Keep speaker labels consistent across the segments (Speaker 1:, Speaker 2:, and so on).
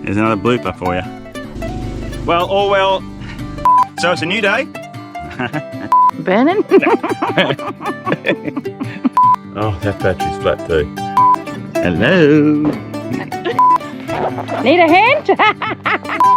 Speaker 1: There's another blooper for you. Well, all well. So it's a new day.
Speaker 2: Burning?
Speaker 1: Oh, that battery's flat too. Hello.
Speaker 2: Need a hand?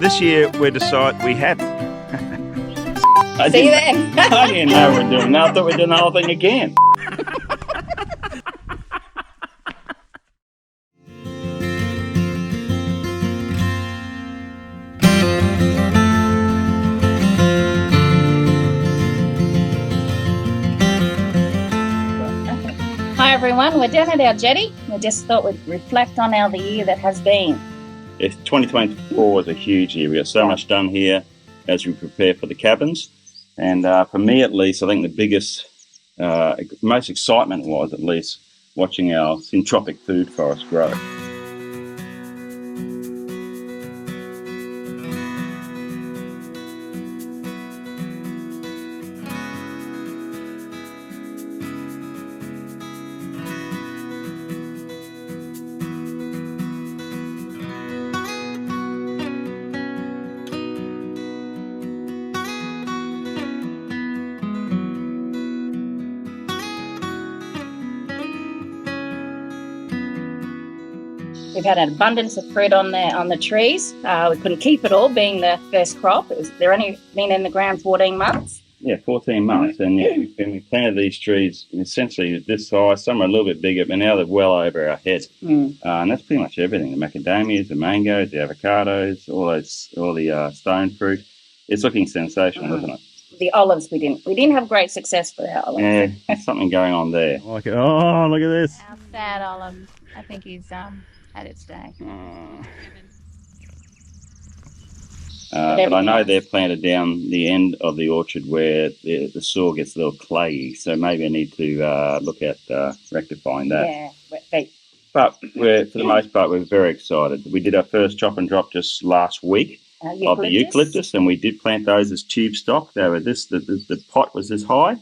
Speaker 1: This year we decided we have.
Speaker 2: See you then.
Speaker 1: I didn't know we were doing that. I thought we were doing the whole thing again.
Speaker 2: Hi everyone, we're down at our jetty. We just thought we'd reflect on the year that has been.
Speaker 1: Yes, 2024 was a huge year. We got so much done here as we prepare for the cabins. And for me at least, I think the biggest, most excitement was at least watching our Syntropic food forest grow.
Speaker 2: We've had an abundance of fruit on the trees. We couldn't keep it all, being the first crop. They're only been in the ground 14 months.
Speaker 1: Yeah, 14 months. And when we planted these trees, essentially this size, some are a little bit bigger, but now they're well over our head. And that's pretty much everything. The macadamias, the mangoes, the avocados, all the stone fruit. It's looking sensational, isn't it?
Speaker 2: The olives we didn't have great success with our olives.
Speaker 1: Yeah, there's something going on there. I like it. Oh, look at this.
Speaker 3: Our sad olive. I think he's had its day.
Speaker 1: But I know they're planted down the end of the orchard where the soil gets a little clayey, so maybe I need to look at rectifying that.
Speaker 2: Yeah, wet feet.
Speaker 1: But for the most part, we're very excited. We did our first chop and drop just last week of the eucalyptus, and we did plant those as tube stock. They were the pot was this high,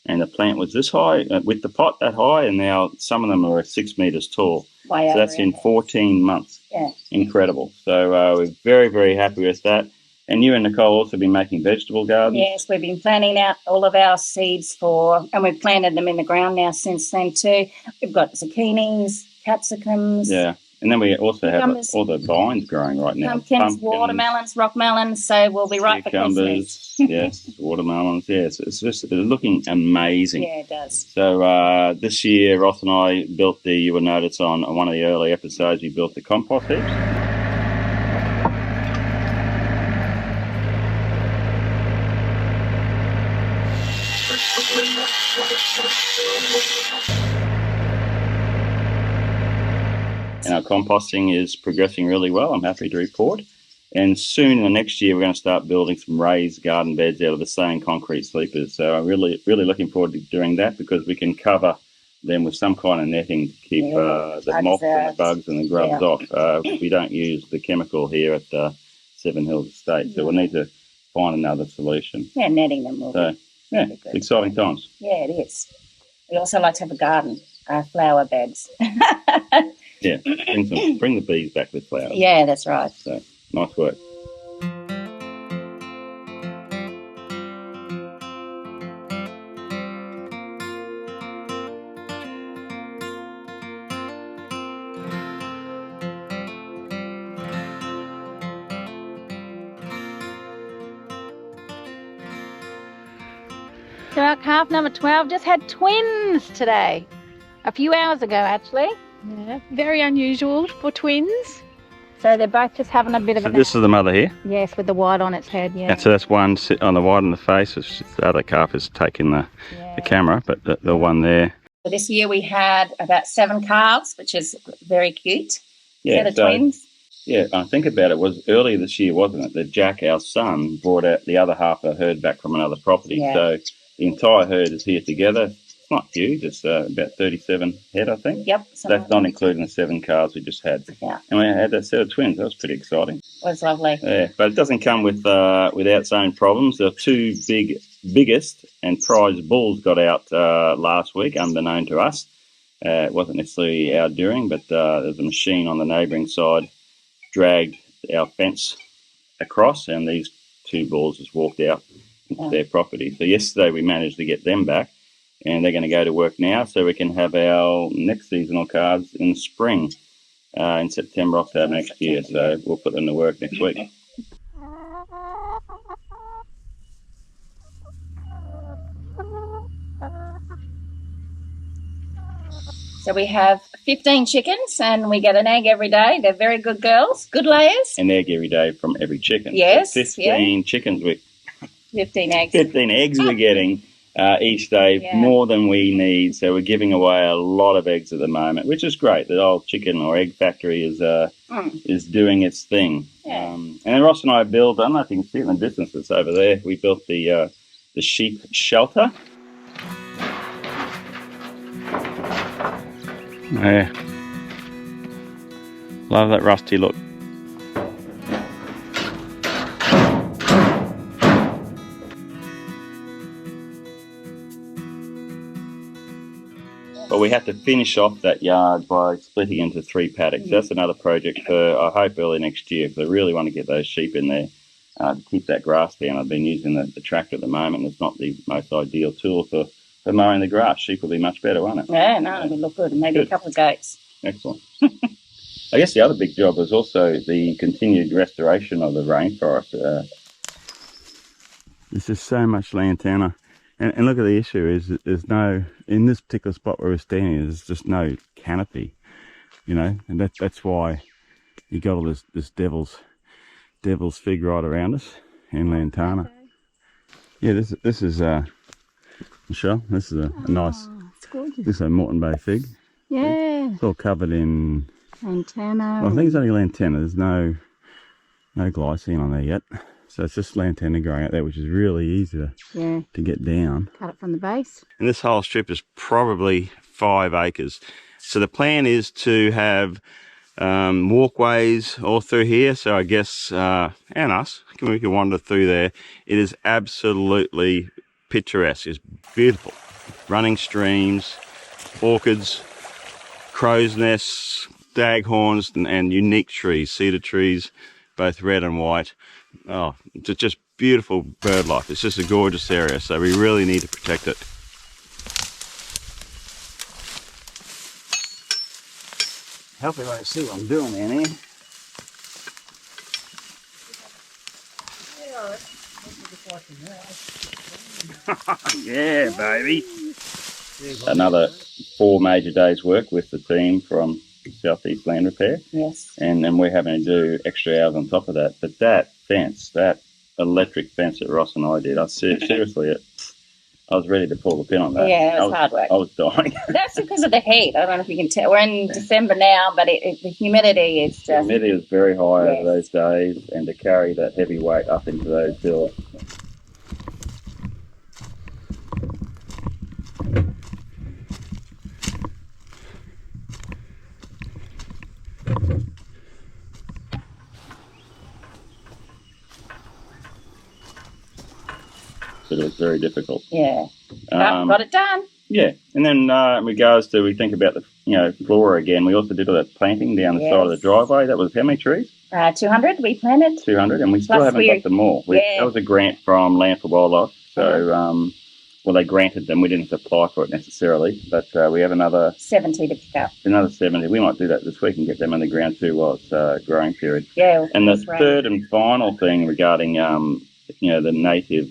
Speaker 1: and the plant was this high, with the pot that high, and now some of them are 6 meters tall. So that's in 14 months.
Speaker 2: Yeah.
Speaker 1: Incredible. So we're very, very happy with that. And you and Nicole also been making vegetable gardens?
Speaker 2: Yes, we've been planting out all of our seeds and we've planted them in the ground now since then too. We've got zucchinis, capsicums.
Speaker 1: Yeah. And then we also have all the vines growing right now.
Speaker 2: Pumpkins, watermelons, rock melons. So we'll be right for Christmas.
Speaker 1: Yes, watermelons. Yes, it's looking amazing.
Speaker 2: Yeah, it does.
Speaker 1: So this year, Ross and I built you will notice on one of the early episodes, we built the compost heaps. And our composting is progressing really well, I'm happy to report. And soon in the next year, we're going to start building some raised garden beds out of the same concrete sleepers. So I'm really, really looking forward to doing that because we can cover them with some kind of netting to keep the moths and the bugs and the grubs off. We don't use the chemical here at Seven Hills Estate, so we'll need to find another solution.
Speaker 2: Yeah, netting them will be.
Speaker 1: Yeah, it's exciting times.
Speaker 2: Yeah, it is. We also like to have a garden, flower beds.
Speaker 1: Yeah, bring the bees back with flowers.
Speaker 2: Yeah, that's right.
Speaker 1: So, nice work.
Speaker 3: So our calf number 12 just had twins today. A few hours ago, actually.
Speaker 4: Yeah, very unusual for twins.
Speaker 3: So they're both just having a bit of
Speaker 1: So this is the mother here?
Speaker 3: Yes, with the white on its head, yeah.
Speaker 1: And so that's one sit on the white in the face. The other calf is taking the camera, but the one there.
Speaker 2: So this year we had about 7 calves, which is very cute.
Speaker 1: Yeah,
Speaker 2: the twins.
Speaker 1: Yeah, I think about it, was earlier this year, wasn't it, that Jack, our son, brought out the other half of the herd back from another property.
Speaker 2: Yeah.
Speaker 1: So the entire herd is here together. It's not huge, it's about 37 head, I think.
Speaker 2: Yep.
Speaker 1: That's not including the 7 calves we just had.
Speaker 2: Yeah.
Speaker 1: And we had that set of twins. That was pretty exciting.
Speaker 2: It was lovely.
Speaker 1: Yeah, but it doesn't come without its own problems. The 2 biggest and prize bulls got out last week, unbeknown to us. It wasn't necessarily our doing, but there's a machine on the neighbouring side dragged our fence across, and these 2 bulls just walked out into their property. So yesterday we managed to get them back, and they're going to go to work now so we can have our next seasonal calves in spring, in September, October next year. So we'll put them to work next week.
Speaker 2: So we have 15 chickens and we get an egg every day. They're very good girls, good layers.
Speaker 1: An egg every day from every chicken.
Speaker 2: Yes.
Speaker 1: So 15 chickens,
Speaker 2: 15 eggs.
Speaker 1: 15 eggs we're getting each day, more than we need. So we're giving away a lot of eggs at the moment, which is great. The old chicken or egg factory is doing its thing.
Speaker 2: Yeah.
Speaker 1: And then Ross and I built, I don't know if you can see it in the distance, it's over there. We built the sheep shelter. Yeah. Love that rusty look. But we have to finish off that yard by splitting into 3 paddocks. That's another project for, I hope, early next year, because I really want to get those sheep in there to keep that grass down. I've been using the tractor at the moment. It's not the most ideal tool for mowing the grass. Sheep will be much better, won't it?
Speaker 2: Yeah, no, it'll look good. Maybe a couple of goats.
Speaker 1: Excellent. I guess the other big job is also the continued restoration of the rainforest. There's just so much lantana. And look at the issue is that there's no, in this particular spot where we're standing, there's just no canopy, you know, and that's why you got all this devil's fig right around us and lantana. Okay. Yeah, this is Michelle, this is a nice,
Speaker 2: it's gorgeous.
Speaker 1: This is a Moreton Bay fig.
Speaker 2: Yeah.
Speaker 1: It's all covered in
Speaker 2: lantana.
Speaker 1: Well, I think it's only lantana. There's no glycine on there yet. So it's just lantana growing out there, which is really easy to get down.
Speaker 2: Cut it from the base.
Speaker 1: And this whole strip is probably 5 acres. So the plan is to have walkways all through here. So I guess, and us, we can wander through there. It is absolutely picturesque. It's beautiful. Running streams, orchids, crow's nests, staghorns, and unique trees, cedar trees, both red and white. Oh, it's just beautiful bird life. It's just a gorgeous area, so we really need to protect it. Help everybody see what I'm doing, Annie. Yeah, baby. Another 4 major days work with the team from Southeast Land Repair.
Speaker 2: Yes.
Speaker 1: And we're having to do extra hours on top of that. But that fence, that electric fence that Ross and I did, seriously, I was ready to pull the pin on that.
Speaker 2: Yeah, it was hard work.
Speaker 1: I was dying.
Speaker 2: That's because of the heat. I don't know if you can tell. We're in December now, but the humidity is just...
Speaker 1: The humidity is very high over those days, and to carry that heavy weight up into those hills. But it was very difficult.
Speaker 2: Yeah. Got it done.
Speaker 1: Yeah. And then in regards to, we think about the flora again, we also did all that planting down the side of the driveway. That was how many trees?
Speaker 2: 200 we planted.
Speaker 1: 200, and we still haven't got them all. That was a grant from Land for Wildlife. So, well, they granted them. We didn't apply for it necessarily, but we have another
Speaker 2: 70 to pick up.
Speaker 1: Another 70. We might do that this week and get them in the ground too while it's growing period.
Speaker 2: Yeah.
Speaker 1: And the third and final thing regarding, the native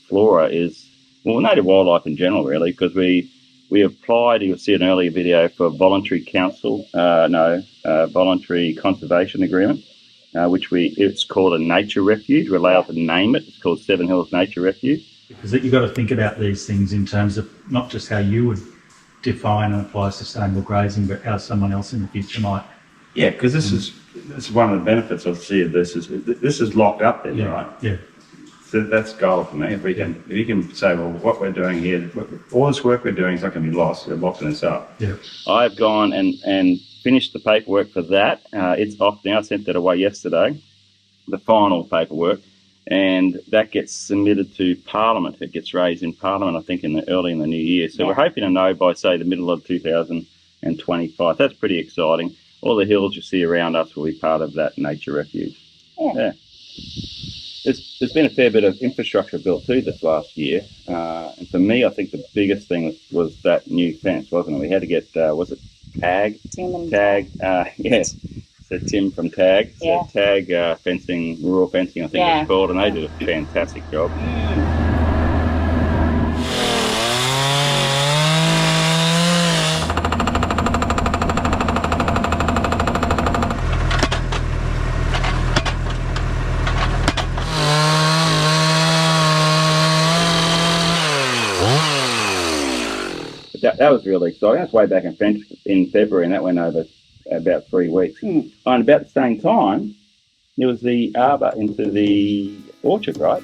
Speaker 1: flora is, well, native wildlife in general, really, because we applied, you'll see an earlier video, for voluntary voluntary conservation agreement, which it's called a nature refuge. We're allowed to name it. It's called Seven Hills Nature Refuge.
Speaker 5: Because you've got to think about these things in terms of not just how you would define and apply sustainable grazing, but how someone else in the future might.
Speaker 1: Yeah, because this is one of the benefits I see of this is locked up then, right?
Speaker 5: Yeah.
Speaker 1: So that's the goal for me. If you can say, well, what we're doing here, all this work we're doing is not going to be lost. We're locking this up.
Speaker 5: Yeah.
Speaker 1: I've gone and finished the paperwork for that. It's off now. I sent that away yesterday, the final paperwork, and that gets submitted to Parliament. It gets raised in Parliament, I think, early in the new year. So we're hoping to know by, say, the middle of 2025. That's pretty exciting. all the hills you see around us will be part of that nature refuge.
Speaker 2: Yeah.
Speaker 1: There's been a fair bit of infrastructure built too this last year. And for me, I think the biggest thing was that new fence, wasn't it? We had to get, was it TAG?
Speaker 2: Tim and
Speaker 1: TAG, yes. So Tim from TAG.
Speaker 2: Yeah.
Speaker 1: So TAG fencing, rural fencing, I think it was called, and they did a fantastic job. That was really exciting. That's way back in February, and that went over about 3 weeks. And about the same time, there was the Arbour into the orchard, right?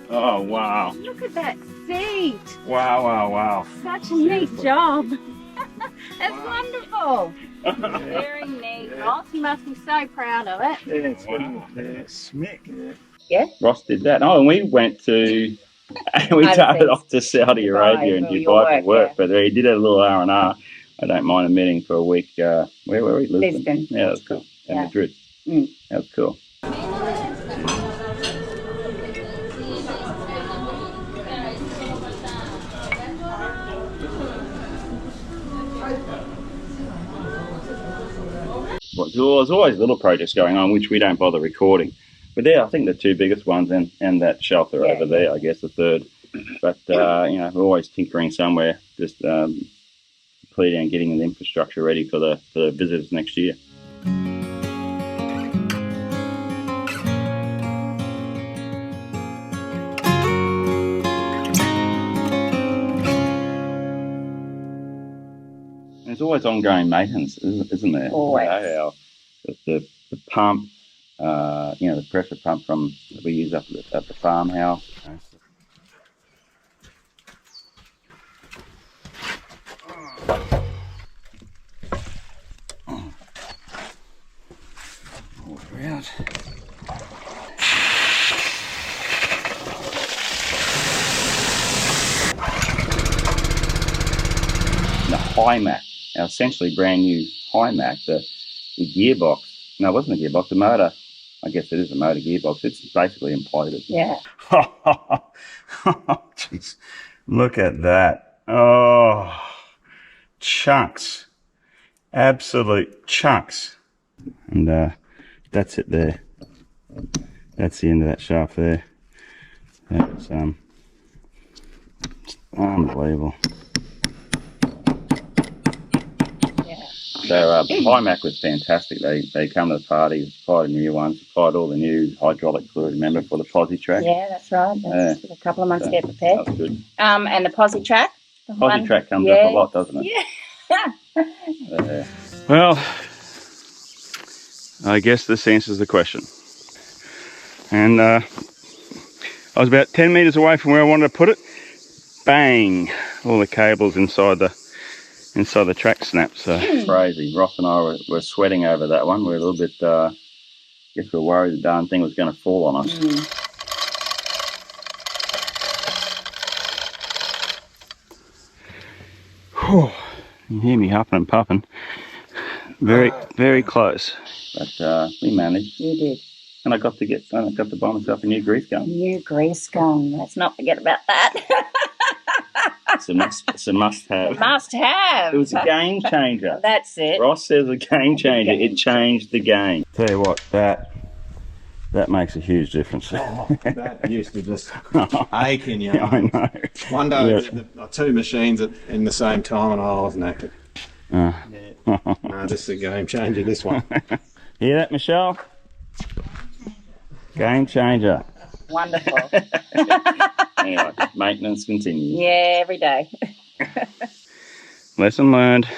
Speaker 1: Oh, wow.
Speaker 3: Look at that seat.
Speaker 1: Wow.
Speaker 3: Such a neat job. That's wonderful. Very neat. Ross, you must be so proud of it.
Speaker 5: Yeah, it's good. Smick.
Speaker 2: Yeah.
Speaker 1: Ross did that. Oh, and we went to, we started off to Saudi Arabia and Dubai for work, but he did a little R&R. I don't mind admitting, for a week. Where were we?
Speaker 2: Lisbon.
Speaker 1: Yeah, that's cool. And Madrid. That was cool. Well, there's always little projects going on which we don't bother recording, but they're, I think, the two biggest ones, and that shelter over there, I guess, the third. But we're always tinkering somewhere, just completing and getting the infrastructure ready for the visitors next year. There's always ongoing maintenance, isn't there?
Speaker 2: Always.
Speaker 1: The pump, the pressure pump that we use up at the farmhouse. Out. The high Mac, our essentially brand new high Mac, the gearbox. No, it wasn't a gearbox, the motor. I guess it is a motor gearbox. It's basically imploded.
Speaker 2: Yeah.
Speaker 1: Jeez. Look at that. Oh, chunks. Absolute chunks. And that's it there. That's the end of that shaft there. That's unbelievable. So High Mac was fantastic. They come to the party, supplied a new one, supplied all the new hydraulic fluid, remember, for the posi track.
Speaker 2: Yeah, that's right. That took a couple of months to get prepared.
Speaker 1: That was good.
Speaker 2: And the posi track.
Speaker 1: Posi track comes up a lot, doesn't it?
Speaker 2: Yeah.
Speaker 1: Well, I guess this answers the question. And I was about 10 metres away from where I wanted to put it. Bang! All the cables inside the track snapped. So crazy. Ross and I were sweating over that one. We were a little bit, I guess we were worried the darn thing was going to fall on us. Whew. You hear me huffing and puffing. Very close. But we managed.
Speaker 2: You did.
Speaker 1: And I got to buy myself a new grease gun.
Speaker 2: New grease gun. Let's not forget about that.
Speaker 1: It's a must-have.
Speaker 2: Must have.
Speaker 1: It was a game changer.
Speaker 2: That's it.
Speaker 1: Ross says a game changer. It changed the game. Tell you what, that makes a huge difference.
Speaker 6: That used to just ache in you.
Speaker 1: Yeah, I know.
Speaker 6: One day, two machines in the same time, and I was knackered. This is a game changer, this one.
Speaker 1: Hear that, Michelle? Game changer.
Speaker 2: Wonderful.
Speaker 1: Anyway, maintenance continues.
Speaker 2: Yeah, every day.
Speaker 1: Lesson learned.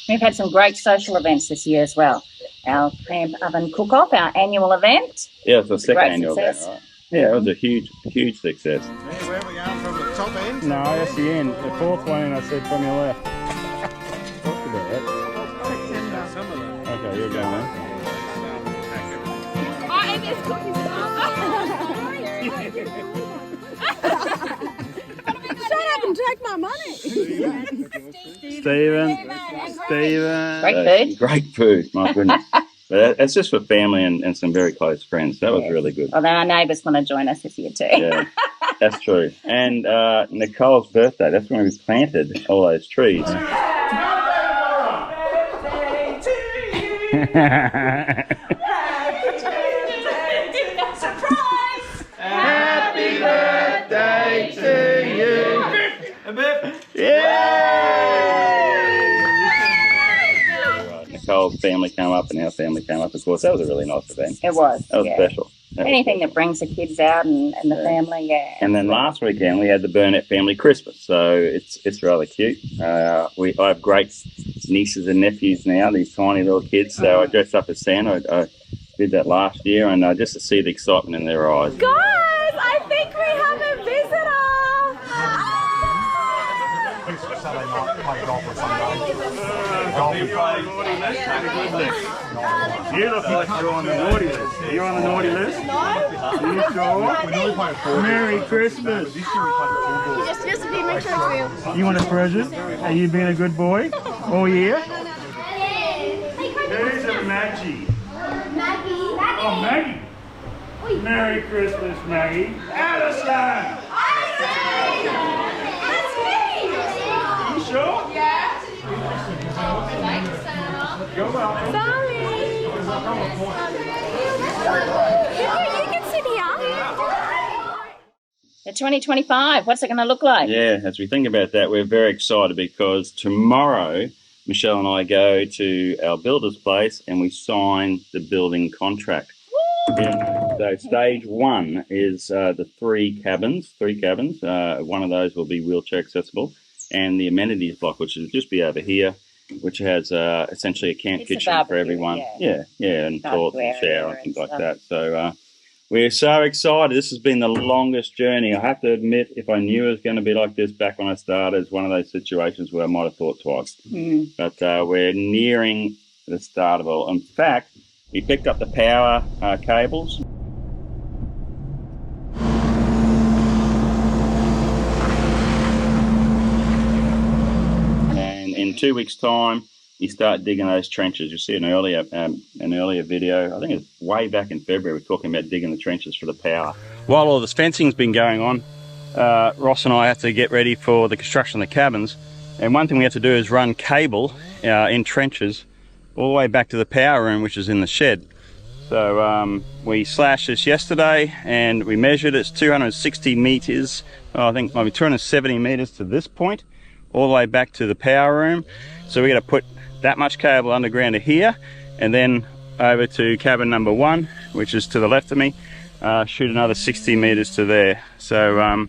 Speaker 2: We've had some great social events this year as well. our camp oven cook-off, our annual event.
Speaker 1: Yeah, it's the second
Speaker 2: Great
Speaker 1: annual
Speaker 2: success.
Speaker 1: event, right? Yeah, it was a huge success.
Speaker 6: Where are we going from the top end?
Speaker 1: No, that's the end. The fourth one, and I said from your left. Talked about that. Okay, you'll go, man.
Speaker 3: Shut up and take my money.
Speaker 1: Stephen.
Speaker 2: Great food.
Speaker 1: Great food, my goodness. But that's just for family and some very close friends. That was really good.
Speaker 2: Although our neighbours want to join us this year too.
Speaker 1: Yeah, that's true. And Nicole's birthday, that's when we planted all those trees. Happy birthday to you. Nicole's family came up and our family came up, of course. That was a really nice event.
Speaker 2: It was.
Speaker 1: That was special.
Speaker 2: Anything that brings the kids out and the family,
Speaker 1: And then last weekend we had the Burnett family Christmas, so it's rather cute. I have great nieces and nephews now, these tiny little kids. So I dressed up as Santa. I did that last year, and just to see the excitement in their eyes.
Speaker 3: Guys, I think we have a visitor.
Speaker 1: You look like you're on the naughty list. Are you on the naughty list? No. Are you sure? Merry Christmas.
Speaker 3: Just be my true.
Speaker 1: You want a present? Are you being a good boy? Oh, yeah? Who's a Maggie? Oh, Maggie. Merry Christmas, Maggie. Addison! You sure?
Speaker 3: Yeah.
Speaker 1: You're welcome.
Speaker 3: Sorry. You can sit here.
Speaker 2: The 2025, what's it going to look like?
Speaker 1: Yeah, as we think about that, we're very excited because tomorrow Michelle and I go to our builder's place and we sign the building contract. Yeah. So stage one is the three cabins. One of those will be wheelchair accessible, and the amenities block, which will just be over here, which has essentially a camp kitchen for everyone. Yeah, and toilets and shower and things like that. So we're so excited. This has been the longest journey. I have to admit, if I knew it was going to be like this back when I started, it's one of those situations where I might have thought twice. But we're nearing the start of it all. In fact, we picked up the power cables. And in 2 weeks' time, you start digging those trenches. You'll see an earlier video. I think it's way back in February. We're talking about digging the trenches for the power. While all this fencing's been going on, Ross and I have to get ready for the construction of the cabins. And one thing we have to do is run cable in trenches all the way back to the power room, which is in the shed. So we slashed this yesterday and we measured it's 260 meters, I think maybe 270 meters to this point, all the way back to the power room. So we're going to put that much cable underground to here and then over to cabin number 1, which is to the left of me, shoot another 60 meters to there. So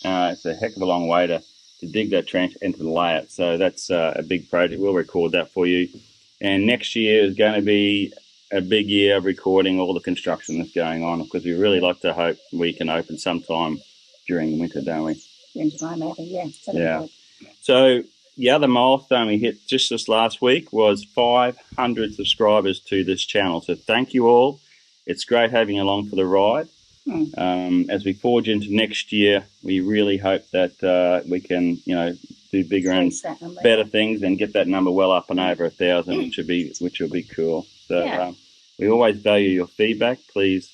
Speaker 1: it's a heck of a long way to dig that trench and to lay it. So that's a big project. We'll record that for you. And next year is going to be a big year of recording all the construction that's going on, because we really like to hope we can open sometime during the winter, don't we?
Speaker 2: In July, maybe, yeah.
Speaker 1: Yeah. So the other milestone we hit just this last week was 500 subscribers to this channel. So thank you all. It's great having you along for the ride. As we forge into next year, we really hope that we can, do bigger and better things and get that number well up and over 1,000, which will be cool. So we always value your feedback. Please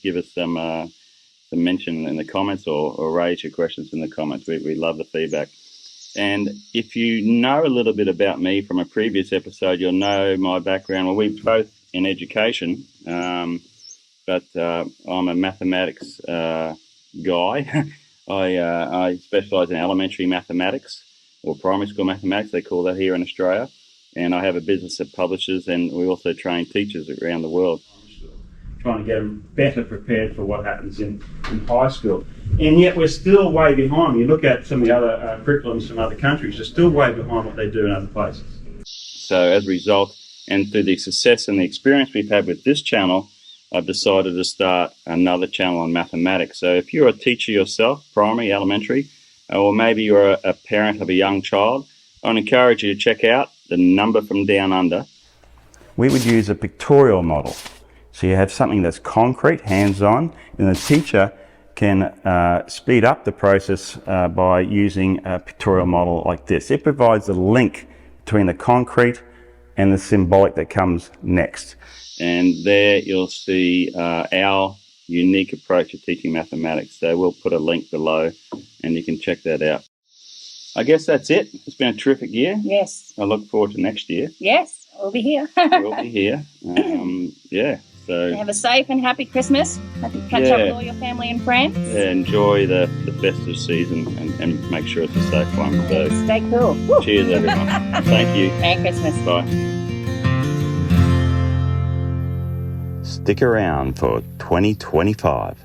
Speaker 1: give us some mention in the comments or raise your questions in the comments. We love the feedback. And if you know a little bit about me from a previous episode, you'll know my background. Well, we're both in education, but I'm a mathematics guy. I specialise in elementary mathematics, or primary school mathematics, they call that here in Australia. And I have a business that publishes, and we also train teachers around the world. Trying to get them better prepared for what happens in high school. And yet we're still way behind. You look at some of the other curriculums from other countries, they're still way behind what they do in other places. So as a result, And through the success and the experience we've had with this channel, I've decided to start another channel on mathematics. So if you're a teacher yourself, primary, elementary, or maybe you're a parent of a young child, I'd encourage you to check out The Number from Down Under. We would use a pictorial model. So you have something that's concrete, hands-on, and the teacher can speed up the process by using a pictorial model like this. It provides a link between the concrete and the symbolic that comes next. And there you'll see our unique approach to teaching mathematics. So we'll put a link below and you can check that out. I guess that's it. It's been a terrific year.
Speaker 2: Yes.
Speaker 1: I look forward to next year.
Speaker 2: Yes, we'll be here.
Speaker 1: We'll be here. Yeah. So
Speaker 2: have a safe and happy Christmas. Hope you catch up with all your family and friends.
Speaker 1: Enjoy the festive season and make sure it's a safe one. So
Speaker 2: stay cool. Woo.
Speaker 1: Cheers, everyone. Thank you.
Speaker 2: Merry Christmas.
Speaker 1: Bye. Stick around for 2025.